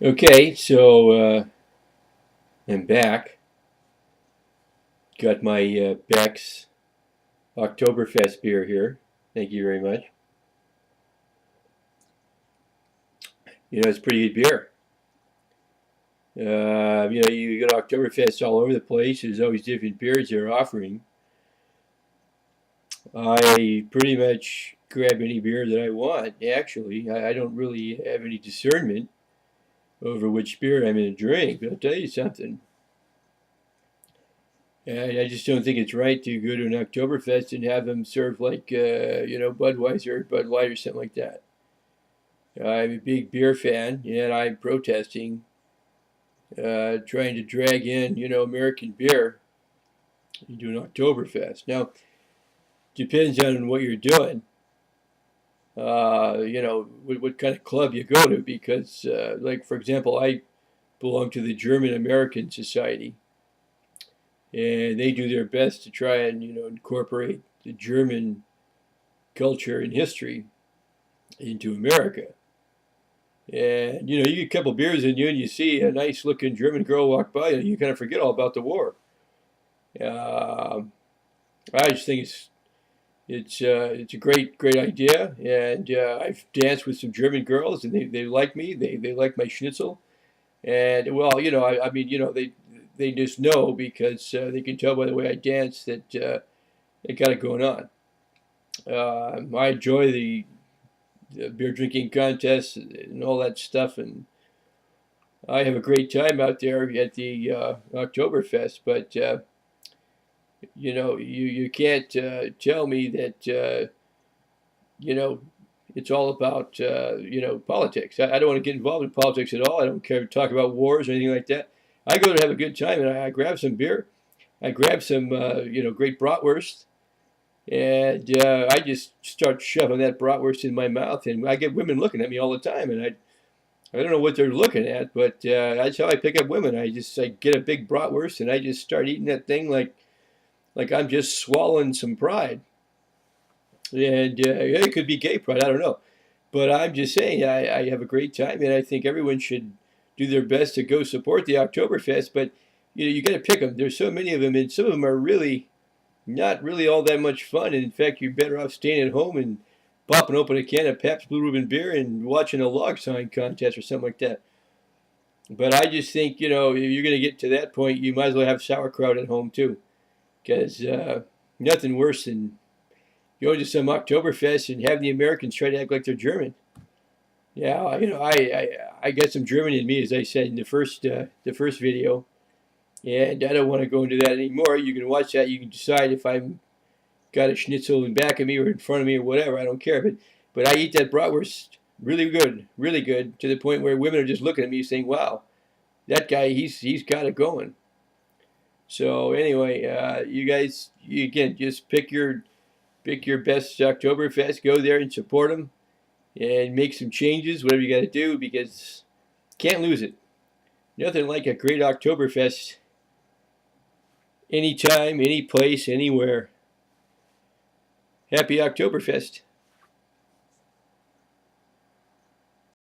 Okay, so I'm back. Got my Beck's Oktoberfest beer here. Thank you very much. It's pretty good beer. You get Oktoberfest all over the place. There's always different beers they're offering. I pretty much grab any beer that I want, actually. I don't really have any discernment over which beer I'm going to drink, but I'll tell you something. I just don't think it's right to go to an Oktoberfest and have them serve like, Budweiser or Bud Light or something like that. I'm a big beer fan, and I'm protesting, trying to drag in, American beer into an Oktoberfest. Now, depends on what you're doing, what kind of club you go to, because, like, for example, I belong to the German American Society, and they do their best to try and, incorporate the German culture and history into America. And you get a couple beers in you, and you see a nice looking German girl walk by, and you kind of forget all about the war. Uh, I just think it's a great idea, and I've danced with some German girls, and they like me. They like my schnitzel, and well, I mean, they just know because they can tell by the way I dance that they got it going on. I enjoy the beer drinking contests and all that stuff, and I have a great time out there at the Oktoberfest. But you can't tell me that you know it's all about politics. I don't want to get involved in politics at all. I don't care to talk about wars or anything like that. I go to have a good time, and I grab some beer. I grab some great bratwurst, and I just start shoving that bratwurst in my mouth, and I get women looking at me all the time, and I don't know what they're looking at, but that's how I pick up women. I get a big bratwurst, and I just start eating that thing like I'm just swallowing some pride. And it could be gay pride, I don't know. But I'm just saying, I have a great time, and I think everyone should do their best to go support the Oktoberfest. But you got to pick them. There's so many of them, and some of them are really not really all that much fun. And in fact, you're better off staying at home and popping open a can of Pabst Blue Ribbon beer and watching a log sign contest or something like that. But I just think, if you're going to get to that point, you might as well have sauerkraut at home too, because nothing worse than going to some Oktoberfest and having the Americans try to act like they're German. Yeah, I got some German in me, as I said in the first video, and I don't want to go into that anymore. You can watch that. You can decide if I'm got a schnitzel in back of me or in front of me or whatever. I don't care. But I eat that bratwurst really good, to the point where women are just looking at me saying, "Wow, that guy, he's got it going." So anyway, you guys, you again just pick your best Oktoberfest, go there and support them, and make some changes, whatever you got to do, because can't lose it. Nothing like a great Oktoberfest, anytime, any place, anywhere. Happy Oktoberfest.